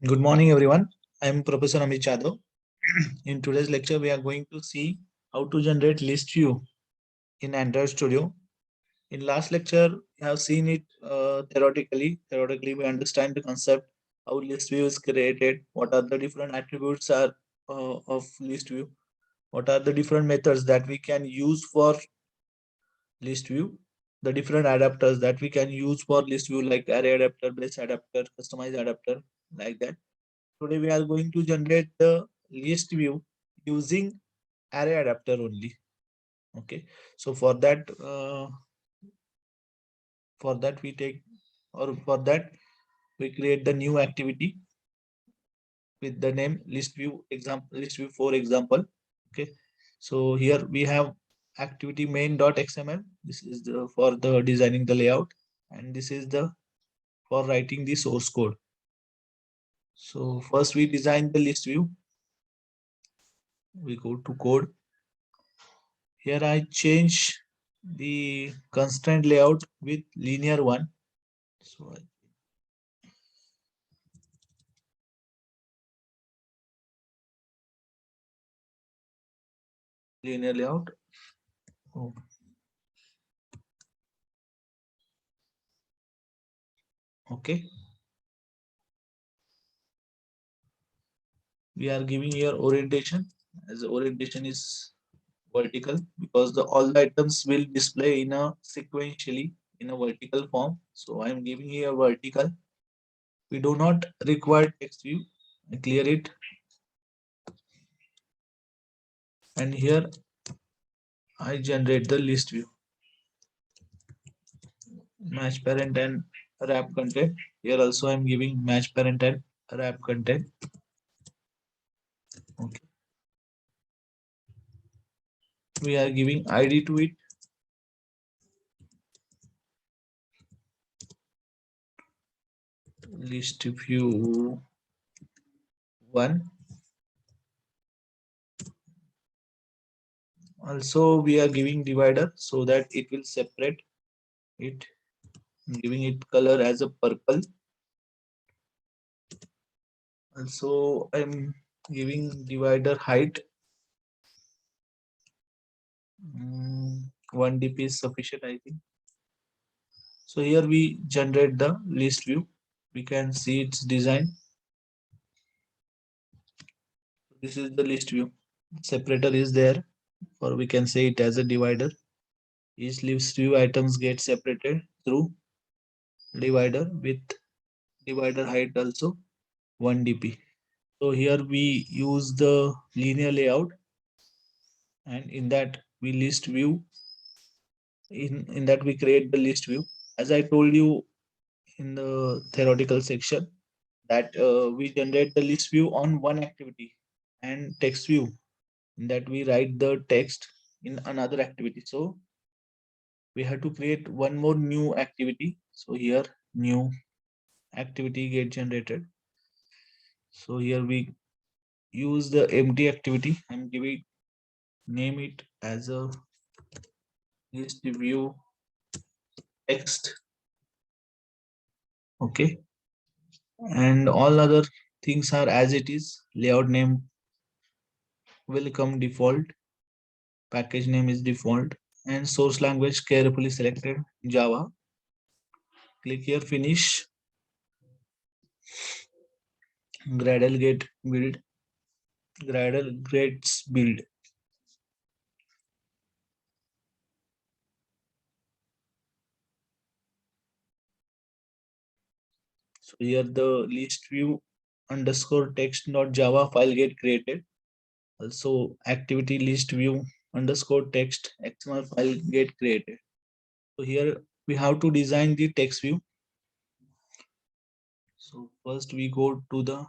Good morning, everyone. I am Professor Amit Chadha. In today's lecture, we are going to see how to generate list view in Android Studio. In last lecture, we have seen it theoretically. Theoretically, we understand the concept, how list view is created, what are the different attributes are of list view, what are the different methods that we can use for list view, the different adapters that we can use for list view like array adapter, base adapter, customize adapter, like that. Today we are going to generate the list view using array adapter only. Okay, so for that we take, or for that we create the new activity with the name list view example, list view for example. Okay, so here we have activity main.xml. This is the for the designing the layout, and this is the for writing the source code. So first we design the list view. We go to code. Here I change the constraint layout with linear one. So linear layout. Oh. Okay. We are giving here orientation, as the orientation is vertical because the all the items will display in a sequentially in a vertical form. So I am giving here vertical. We do not require text view. I clear it. And here I generate the list view. Match parent and wrap content. Here also I am giving match parent and wrap content. Okay. We are giving ID to it. List view 1. Also we are giving divider so that it will separate it. I'm giving it color as a purple. Also I'm giving divider height. 1 dp is sufficient, I think. So here we generate the list view. We can see its design. This is the list view. Separator is there, or we can say it as a divider. Each list view items get separated through divider with divider height also 1 dp. So here we use the linear layout, and in that we list view. In that we create the list view. As I told you in the theoretical section, that we generate the list view on one activity, and text view in that we write the text in another activity. So we have to create one more new activity. So here new activity get generated. So here we use the empty activity and give it name it as a list view text. Okay, and all other things are as it is. Layout name will come default, package name is default, and source language carefully selected Java. Click here finish. Gradle get build. Gradle gets build. So here the list view underscore text dot Java file get created. Also activity list view underscore text XML file get created. So here we have to design the text view. So first we go to the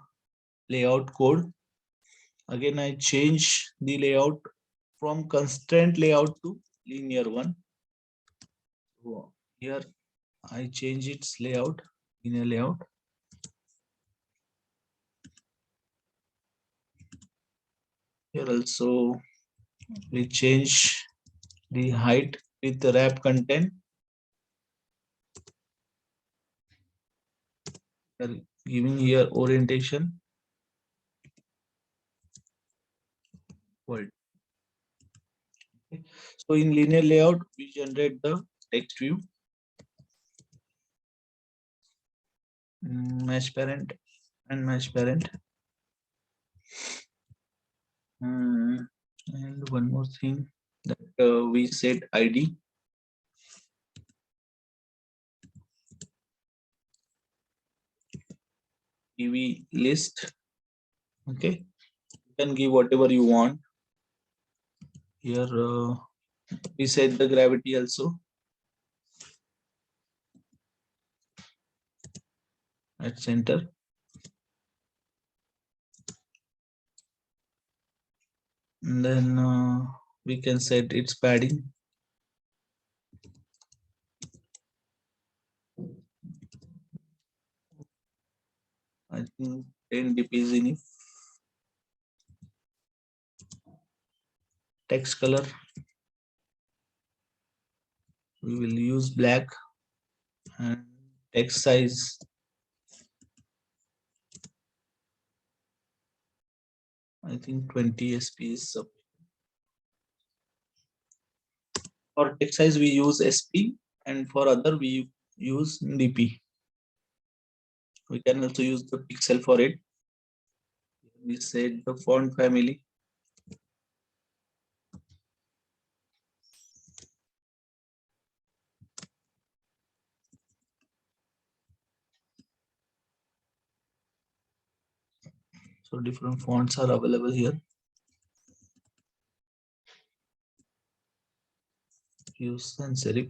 layout code. Again I change the layout from constraint layout to linear one. So here I change its layout, linear layout. Here also we change the height with the wrap content. giving here orientation world. Okay. So in linear layout, we generate the text view, mesh parent and mesh parent. And one more thing that we set ID. TV list. Okay, you can give whatever you want. Here we set the gravity also at center. And then we can set its padding. I think 10 dp is enough. Text color, we will use black. And text size, I think 20 sp is sufficient. For text size we use sp, and for other we use dp. We can also use the pixel for it. We set the font family. So different fonts are available here. Use sans serif.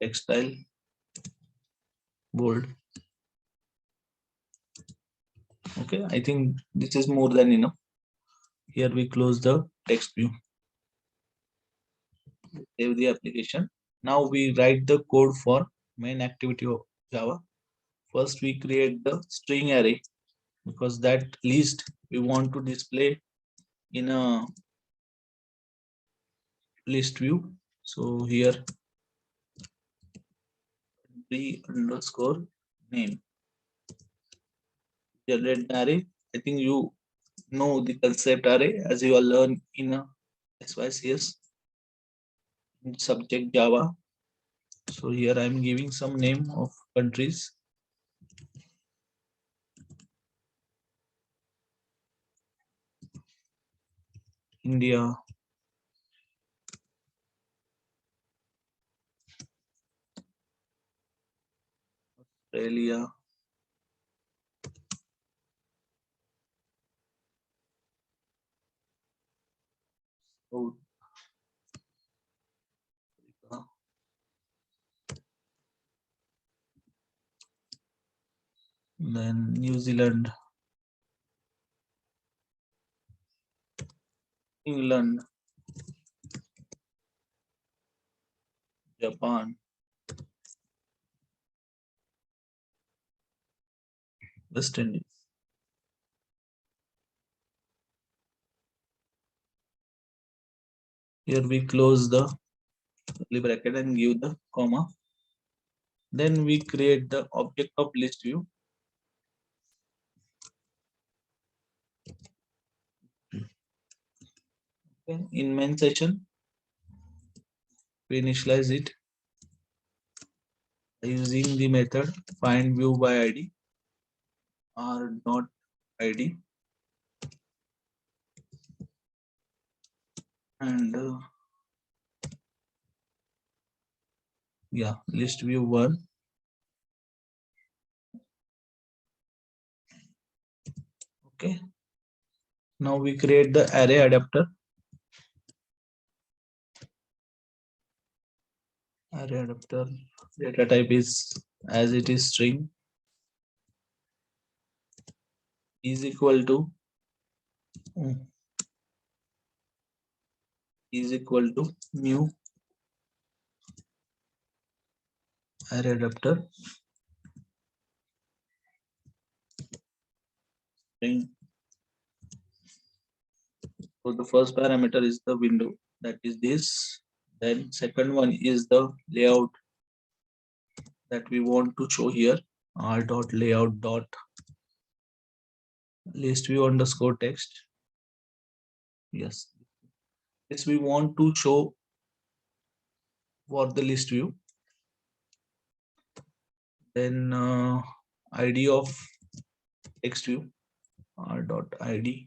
Textile, bold. Okay, I think this is more than enough. Here we close the text view. Save the application. Now we write the code for main activity of Java. First we create the string array, because that list we want to display in a list view. So here _name generate the array. I think you know the concept array as you will learn in a SYCS subject Java. So here I am giving some name of countries. India, Australia, South Africa, then New Zealand, England, Japan, West Indies. Here we close the curly bracket and give the comma. Then we create the object of list view. Okay. In main session, we initialize it using the method find view by id r dot id, and yeah, list view 1. Okay, now we create the array adapter. Array adapter data type is as it is string, is equal to new array adapter string So the first parameter is the window, that is this. Then second one is the layout that we want to show here, r.layout dot list view underscore text. Yes, this we want to show for the list view. Then id of text view, r.id.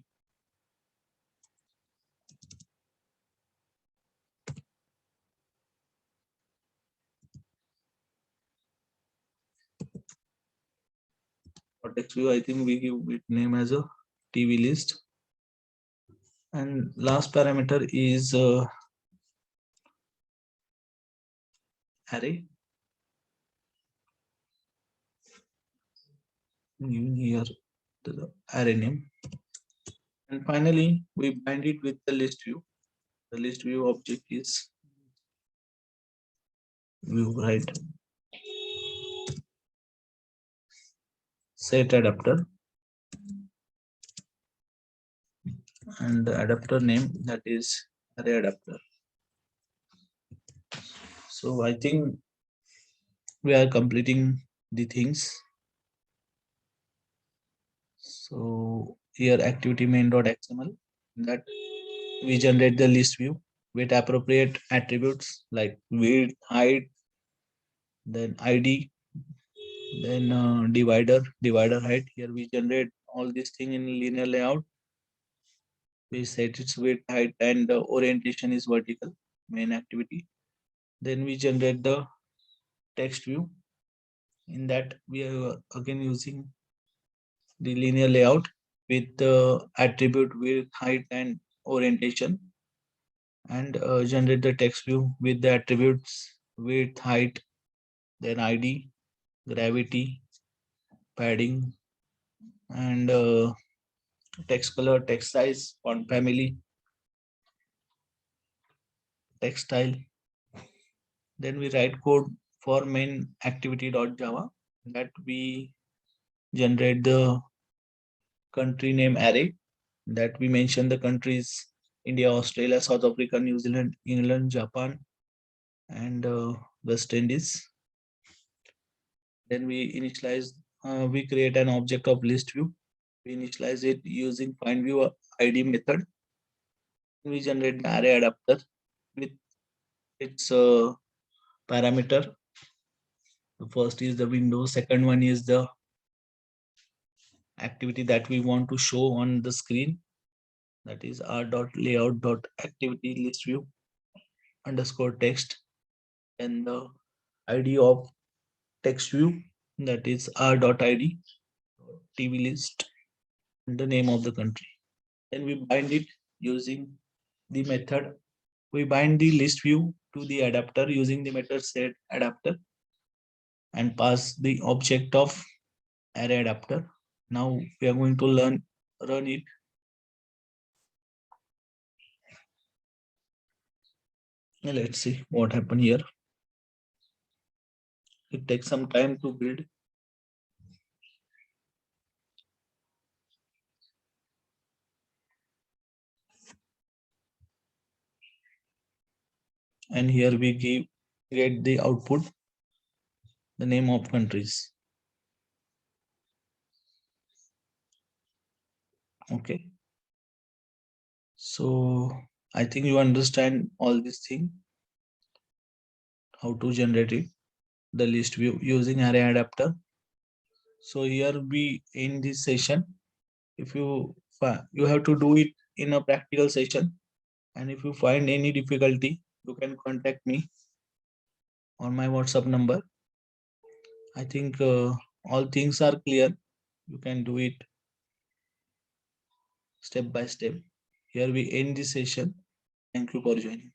For text view, I think we give it name as a TV list. And last parameter is array. Giving here the array name. And finally, we bind it with the list view. The list view object is view, right? Set adapter, and the adapter name, that is array adapter. So I think we are completing the things. So here activity main.xml, that we generate the list view with appropriate attributes like width, height, then id, then divider height. Here we generate all these thing in linear layout. We set its width, height, and the orientation is vertical, main activity. Then we generate the text view. In that we are again using the linear layout with the attribute width, height, and orientation, and generate the text view with the attributes width, height, then id, gravity, padding, and text color, text size, font family, text style. Then we write code for main activity.java, that we generate the country name array, that we mention the countries India, Australia, South Africa, New Zealand, England, Japan, and West Indies. Then we create an object of list view. We initialize it using find view id method. We generate the array adapter with its parameter. The first is the window, second one is the activity that we want to show on the screen, that is r.layout.activity list view underscore text, and the id of text view, that is r.id TV list, and the name of the country. Then we bind it using the method. We bind the list view to the adapter using the method set adapter and pass the object of array adapter. Now we are going to run it. Let's see what happened here. It takes some time to build. And here we get the output, the name of countries. Okay. So I think you understand all these things, how to generate it, the list view using array adapter. So here we end this session. If you have to do it in a practical session, and if you find any difficulty, you can contact me on my WhatsApp number. I think all things are clear. You can do it step by step. Here we end this session. Thank you for joining.